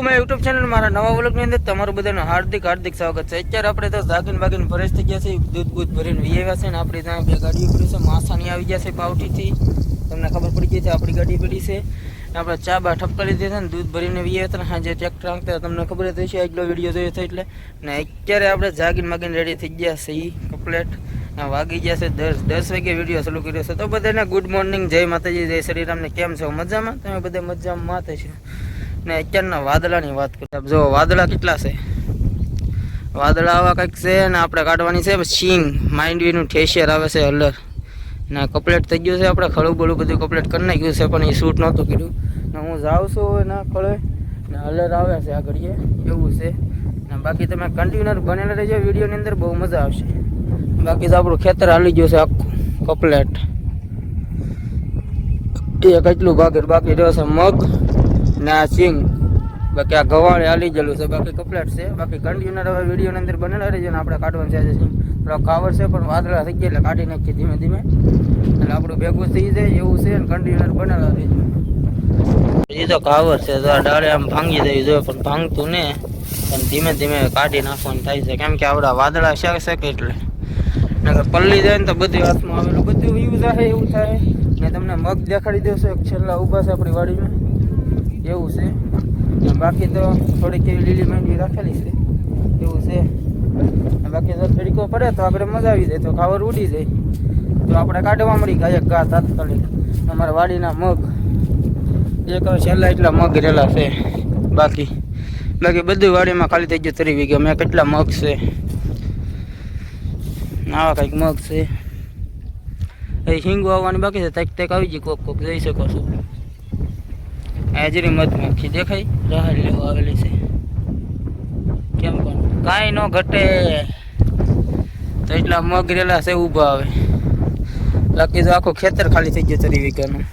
મારા YouTube channel મારા નવા વ્લોગની અંદર તમારું બધાનું હાર્દિક સ્વાગત છે। અત્યારે આપણે તો જાગીને ફ્રેશ થઈ ગયા છે, દૂધ ભરીને વી આવ્યા છે ને આપણે ત્યાં બે ગાડીઓ પડી છે। માસાની આવી ગયા છે પાવઠીથી, તમને ખબર પડી ગઈ છે આપણી ગાડી પડી છે। આપણે ચા બા ઠપકા લીધી છે ને દૂધ ભરીને વી આવ્યા હતા, જે ટ્રેક્ટર આંકતા તમને ખબર જ હશે, આગલો વિડીયો જોયો હતો એટલે ને અત્યારે આપણે જાગીને રેડી થઈ ગયા છે કમ્પ્લેટ। વાગી ગયા છે 10 વાગે વિડીયો ચાલુ કર્યો છે। તો બધાને ગુડ મોર્નિંગ, જય માતાજી, જય શ્રીરામને। કેમ છો? મજામાં? તમે બધા મજામાં થશો ને? અત્યારના વાદળાની વાત કરીએ, જો વાદળા કેટલા છે, વાદળા આવા કંઈક છે ને આપણે કાઢવાની છે સિંગ માંડવીનું ઠેસિયર આવે છે હલર ને કમ્પ્લેટ થઈ ગયું છે। આપણે ખળું બળું બધું કમ્પ્લેટ કરી નાખ્યું છે, પણ એ શૂટ નહોતું કર્યું ને હું જાઉં છું એના ખળે ને હલર આવે છે આગળ એવું છે ને। બાકી તમે કન્ટિન્યુઅર બનેલા રહેજો, વિડીયોની અંદર બહુ મજા આવશે। બાકી તો આપણું ખેતર હાલી ગયું છે આખું કમ્પ્લેટ, એ કેટલું બાકી રહ્યો છે મગ ને આ સિંગ, બાકી આ ગવાળે હાલી ગયેલું છે, બાકી કમ્પ્લેટ છે। બાકી કન્ટિન્યુઅર હવે વિડીયોની અંદર બનેલા રહેજો ને આપણે કાઢવાનું છે સિંગ, થોડો કાવર છે પણ વાદળા થઈ ગયા એટલે કાઢી નાખીએ ધીમે ધીમે, એટલે આપણું ભેગું થઈ જાય એવું છે ને કન્ટિન્યુઅર બનેલા રહેજો। એ તો કાવર છે, તો આ ડાળે આમ ભાંગી દેવી જોઈએ પણ ભાંગતું ને, પણ ધીમે ધીમે કાઢી નાખવાનું થાય છે, કેમ કે આપણા વાદળા છે કે એટલે પલ્લી જાય ને તો બધું હાથમાં આવેલું બધું યુઝ આવે એવું થાય ને। તમને મગ દેખાડી દેશો છેલ્લા ઊભા છે આપણી વાડીમાં એવું છે, બાકી તો થોડીક એવી લીલી માંડવી રાખેલી છે એવું છે। બાકી તો તડકો પડે તો આપણે મજા આવી જાય, તો ખાવર ઉડી જાય તો આપણે કાઢવા મળી ગયા ઘા તાત્કાલિક। અમારા વાડીના મગ એક છેલ્લા એટલા મગ રહેલા છે, બાકી બધું વાડીમાં ખાલી થઈ ગયું 3 વીઘા। મેં કેટલા મગ છે, આવા કંઈક મગ છે, એ હિંગો આવવાની બાકી છે, તેક આવી ગઈ કોક જોઈ શકો છો। હાજરી મધમાખી દેખાય રાહત લેવા આવેલી છે, કેમ પણ કાંઈ ન ઘટે તો એટલા મગ રેલા છે ઊભા આવે, બાકી તો આખું ખેતર ખાલી થઈ ગયું 3 વીઘાનું।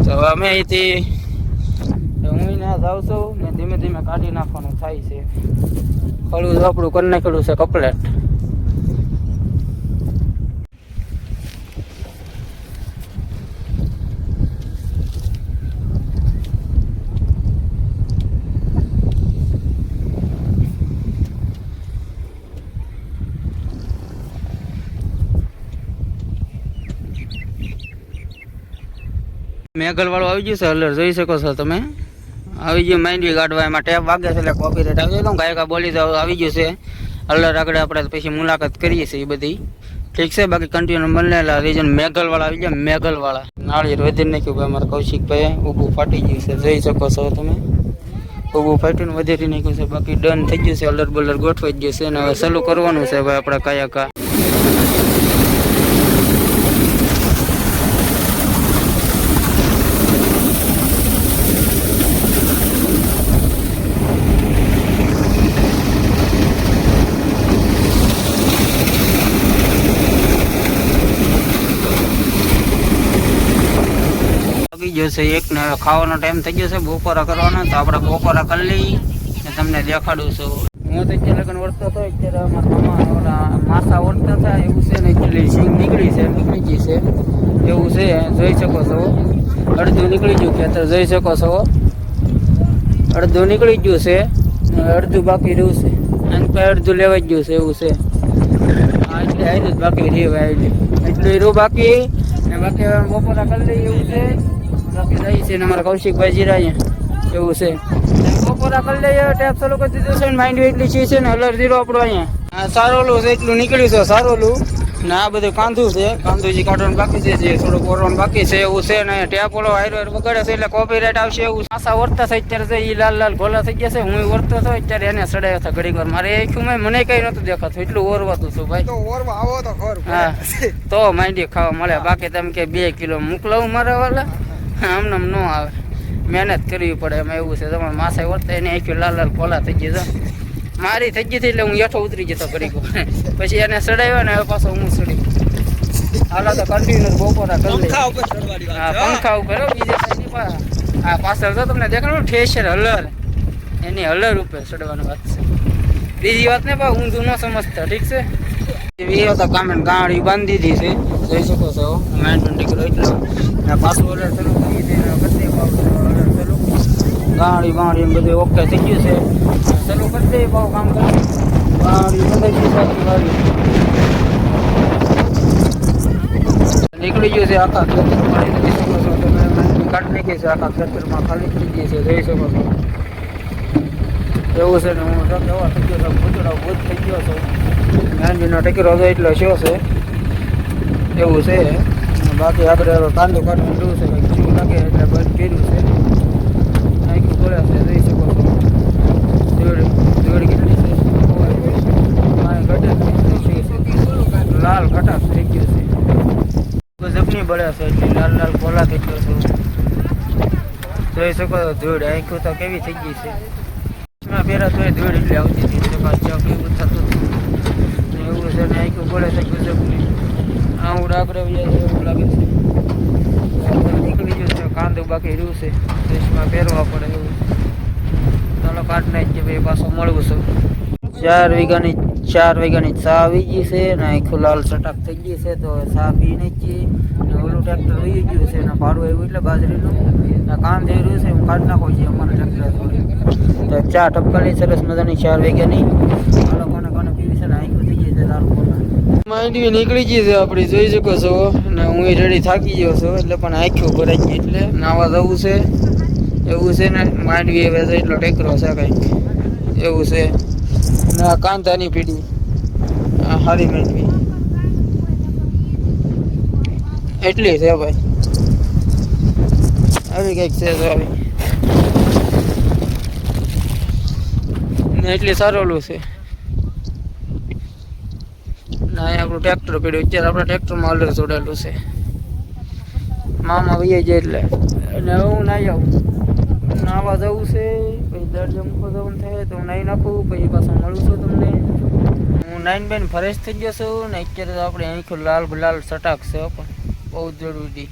તો અમે અહીંથી હું ના જાઉં છું ને ધીમે ધીમે કાઢી નાખવાનું થાય છે, ખડું આપણું કરી નાખેલું છે કમ્પ્લેટ। મેઘલ વાળું આવી ગયું છે હલર, જોઈ શકો છો તમે, આવી ગયું માંડવી કાઢવા, એમાં ટેપ વાગે છે એટલે કોપીરાઇટ આવી જાય, ગાયકા બોલી તો આવી ગયું છે હલર। આગળ આપણે પછી મુલાકાત કરીએ છીએ એ બધી ઠીક છે। બાકી કન્ટિન્યુ બનેલા રીજન મેઘલ વાળા આવી ગયા, મેઘલ વાળા નાળિયેર વધી નાખ્યું ભાઈ અમારા કૌશિકભાઈ, ઊભું ફાટી ગયું છે જોઈ શકો છો તમે, ઊભું ફાટીને વધેરી નાખ્યું છે। બાકી ડન થઈ ગયું છે, હલર બલર ગોઠવાઈ ગયું છે ને હવે ચાલુ કરવાનું છે ભાઈ આપણે કયા જશે એક ને ખાવાનો ટાઈમ થઈ ગયો છે, બપોરા કરવાના, તો આપણે બપોરા કરી લઈ ને તમને દેખાડું છું। હું તો અત્યારે લગન વર્તતો હતો, અત્યારે અમારા માસા વર્તતા હતા એવું છે ને, એટલી સિંગ નીકળી ગઈ છે એવું છે, જોઈ શકો છો અડધું નીકળી ગયું ખેતર, જોઈ શકો છો અડધું નીકળી ગયું છે, અડધું બાકી રહ્યું છે, અને અડધું લેવાઈ ગયું છે એવું છે। હા એટલે આવી જ બાકી રહેવાય એટલું રહ્યું બાકી ને, બાકી બપોરા કરી લઈ એવું છે। બાકી રહી છે ને અમારા કૌશિકભાઈ જીરા અહીંયા એવું છે, બપોરા કરી લઈએ ટેપ ચાલુ કરી દીધું છે ને, માઇન્ડ એટલી ચીજ છે ને હલર જીરો આપણું અહીંયા સારોલું છે એટલું નીકળ્યું છે સારોલું ને, આ બધું કાંધું છે, કાંધુજી કાઢવાનું બાકી છે, જે થોડુંક ઓરવાનું બાકી છે એવું છે ને। ટેપ ઓલો હાઈરો વગાડે છે એટલે કોપીરાઇટ આવશે એવું માસા વર્તા છે અત્યારે, એ લાલ ગોલા થઈ ગયા છે, હું વર્તો હતો અત્યારે એને સડાયો હતો ઘડીક વાર, મારે એ મને કઈ નતું દેખાતું એટલું ઓરવાતું છું ભાઈ, હા તો માંડી ખાવા મળે, બાકી તમે કે 2 કિલો મોકલાવું મારા વાલા આમને ન આવે, મહેનત કરવી પડે એમાં એવું છે। તમારે માસા વર્તા એને આખી લાલ ગોલા થઈ ગઈ, મારી થઈ ગઈ હતી એટલે હું હેઠો ઉતરી જતો ઘડીક, પછી એને સડાવ્યો ને પાછો હું સડી હાલો તો કન્ટિન્યુ બપોરા કરી લઈ, હા પંખા ઉપર બીજે હા પાછળ તો તમને દેખાડું ઠેસર હલર, એની હલર ઉપર ચડવાની વાત છે, બીજી વાત ને ભાઈ ઊંધું ન સમજતા ઠીક છે। વીરો તો ગાડી બાંધી દીધી છે જોઈ શકો છો, માઇન્ડ દીકરો એટલો પાછું ઓર્ડર ચાલુ કરી દે, ઓર્ડર ચાલુ ગાડી બાણી બધું ઓકે થઈ ગયું છે. ચાલુ કરી દઈએ બહુ કામ કરી ગાડી બધાઈ ગઈ સાચી ગાડી નીકળી ગયું છે આખા ખેતરમાં જોઈ શકો છો તમે. કાઢી નાખી છે આખા ખેતરમાં ખાલી થઈ ગઈ છે જોઈ શકો છો એવું છે ને. હું દવા થઈ ગયો છું પૂતળો ભૂત થઈ ગયો છું. મહેંદીનો ટેકરો હતો એટલો શો છે એવું છે. બાકી આપણે કાંદો કાઢવાનું જોવું છે કંઈક શું લાગે એટલે બંધ કર્યું છે. નાખ્યું પડે છે જોઈ શકો છો. દોડ કેટલી છે લાલ ખટાશ થઈ ગયું છે. જપની બળે છે એટલે લાલ લાલ કોલા થઈ ગયો છે જોઈ શકો છો. ધૂળ આંખું તો કેવી થઈ ગઈ છે. પહેલા તો ધૂળ એટલે આવતી હતી કેવું થતું હતું એવું છે ને. આંખું પડે છે ગજબની આવું આપણે એવું લાગે છે. નીકળી ગયું છે કાંદો બાકી રહ્યું છે દેશમાં પહેરવા પડે એવું. ચાલો કાઢ નાખીએ ભાઈ પાછો મળવું છું. 4 વીઘાની ચા આવી ગઈ છે ને આખું લાલ સટાક થઈ ગઈ છે. તો ચા પી નાખીએ ને ઓલું ટ્રેક્ટર વહી ગયું છે ને ભાડું આવ્યું એટલે બાજરીનું કામ થઈ રહ્યું છે. હું કાઢી નાખું છું અમારા ટ્રેક્ટર થોડી. તો ચા ટપકાની સરસ મજાની 4 વીઘાની કોને કોને પીવી છે ને આખું થઈ ગઈ છે લાલ કોના. માંડવી નીકળી ગઈ છે આપણી જોઈ શકો છો ને. હું રેડી થાકી ગયો છું એટલે પણ આખું ભરાઈ ગઈ એટલે નાવા જવું છે એવું છે ને. માંડવી હવે એટલો ટેકરો છે કંઈક એવું છે ને. કાંતાની પીડી હારી માંડવી એટલી છે ભાઈ. આવી કંઈક છે તો આવી ને એટલી સારું છે ના. આપણું ટ્રેક્ટર પીડ્યું અત્યારે આપણે ટ્રેક્ટરમાં ઓર્ડર જોડાયેલું છે. મામા વૈયા જાય એટલે અને હું નાહી આવું નાહવા જવું છે. પછી દરિયા મૂકવા જવાનું થાય તો હું નાહી નાખું પછી પાછું મળું છું તમને. હું નાઈન બેન ફ્રેશ થઈ ગયો છું ને. અત્યારે તો આપણે આંખો લાલ ગુલાલ સટાક છે પણ બહુ જરૂરી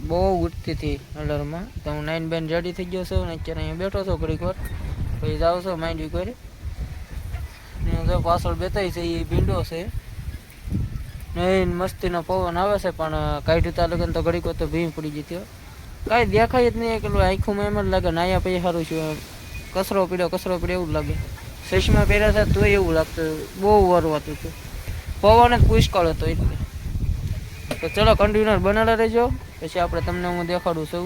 બહુ ઉઠતી હતી કલરમાં. તો હું નાઈન બેન રેડી થઈ ગયો છું ને અત્યારે અહીંયા બેઠો છો ઘડીક વાર પછી જાઉં છો માંડવી કરી ને. જો પાછળ બેતાઈ છે એ ભીંડો છે ને મસ્તીનો પવન આવે છે પણ કાઢ્યું તા લગન તો ઘડીક તો ભીમ પડી જતી કાંઈ દેખાય જ નહીં. કે આંખોમાં એમ જ લાગે નાયા પછી સારું છું કચરો પીડ્યો એવું જ લાગે. ચશ્મા પહેર્યા હતા તો એવું લાગતું બહુ વરવાતું હતું. પવન જ પુષ્કળ હતો એટલે. તો ચલો કન્ટિન્યુઅર બનાવતા રહેજો પછી આપણે તમને હું દેખાડું છું.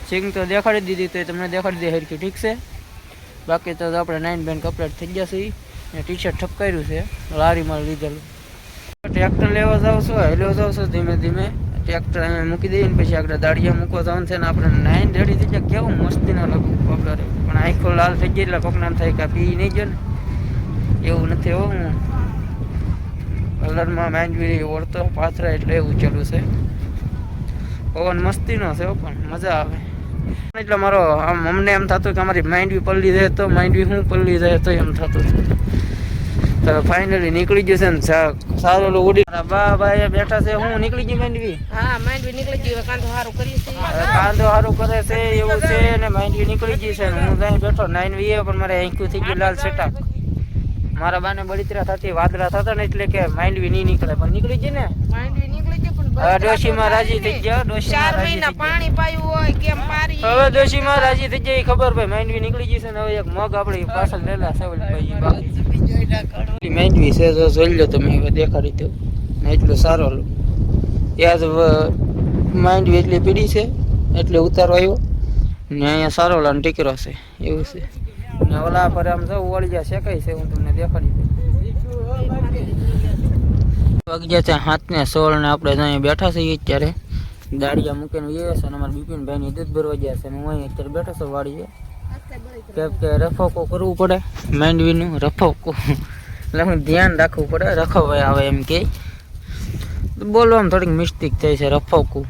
સિંગ તો દેખાડી દીધી તો તમને દેખાડી દે હરખી ઠીક છે. બાકી તો આપણે 9 બેન કપલેટ થઈ ગયા છે ને. ટી શર્ટ ઠપકાર્યું છે લારીમાં લીધેલું. ટ્રેક્ટર લેવા જાવ છો હેલો જાવ છો ધીમે ધીમે. ટ્રેક્ટર અહીંયા મૂકી દઈએ ને પછી આપણે દાડિયા મૂકવા જવાનું છે ને. આપણે 9 રેડી થઈ જાય કેવું મસ્તી ના લાગુ પગડે પણ આંખો લાલ થઈ ગઈ એટલે પગના થાય કે પી નહીં ગયો ને એવું નથી. હું કલરમાં માંડવી ઓળતો પાથરા એટલે એવું ચાલુ છે. પવન મસ્તીનો છે પણ મજા આવે એટલે મારો આમ અમને એમ થતું કે અમારી માંડવી પલ્લી જાય તો માંડવી હું પલ્લી જાય તો એમ થતું. તો ફાઇનલી નીકળી ગયું છે ને સારું ઉડી બા ભાઈ બેઠા છે. હું નીકળી ગઈ માંડવી. હા માંડવી નીકળી ગઈ. કાંદો સારું કરે છે એવું છે ને. માંડવી નીકળી ગઈ છે હું ત્યાં બેઠો 9 વીએ પણ મારે આંખું થઈ ગયું લાલ સટાક. મારા બાને બળીતરા થતી વાદળા થતા ને એટલે કે માંડવી નહીં નીકળે પણ નીકળી ગઈ ને. માંડવી નીકળી ગઈ પણ ડોશીમાં રાજી થઈ ગયા. ડોશીમાં રાજી પાણી પાયું હોય કેમ પારી હવે ડોશીમાં રાજી થઈ જાય ખબર ભાઈ માંડવી નીકળી ગઈ છે ને. હવે એક મગ આપણી પાછળ લેલા છે ભાઈ બાકી માંડવી છે તો જોઈ લો તમે હવે દેખાડી દઉં ને. એટલું સારું યાદ માંડવી એટલી પીડી છે એટલે ઉતારો આવ્યો ને. અહીંયા સારો લાન ટીકરો છે એવું છે ને. ઓલા પર આમ જો ઓળિયા શેકાય છે હું તમને દેખાડી દઉં. વાગ્યા છે 7:16 ને આપણે અહીંયા બેઠા છીએ અત્યારે દાડિયા મૂકીને એ છે ને. અમારા બિપિનભાઈની દૂધ ભરવા ગયા છે ને હું અહીં અત્યારે બેઠો છું વાડીએ. કેમ કે રફોકો કરવું પડે માંડવીનું રફોકો એટલે હું ધ્યાન રાખવું પડે. રખવાય આવે એમ કે બોલવામાં થોડીક મિસ્ટેક થાય છે રફોકું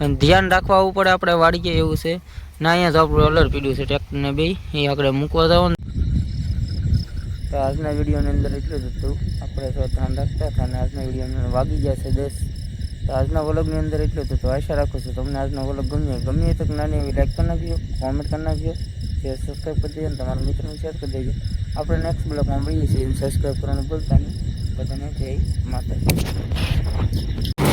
અને ધ્યાન રાખવા આવવું પડે આપણે વાડીએ એવું છે ને. અહીંયા તો આપણું અલર પીડ્યું છે ટ્રેક્ટરને બે એ આપણે મૂકવા જવાનું. તો આજના વિડીયોની અંદર એટલું જ હતું. આપણે તો ધ્યાન રાખતા હતા અને આજના વિડીયોની અંદર વાગી જશે 10. તો આજના વ્લોગની અંદર એટલું હતું. તો આશા રાખું છું તમને આજનો વ્લોગ ગમે તો નાની એવી લાઈક કરી નાખજો, કોમેન્ટ કરી નાખજો, સબસ્ક્રાઈબ કરી દેજો અને તમારા મિત્રોને શેર કરી દેજો. આપણે નેક્સ્ટ બ્લોગમાં મળીએ છીએ. સબસ્ક્રાઈબ કરવાનું ભૂલતા નહીં. બધાને જય માતાજી.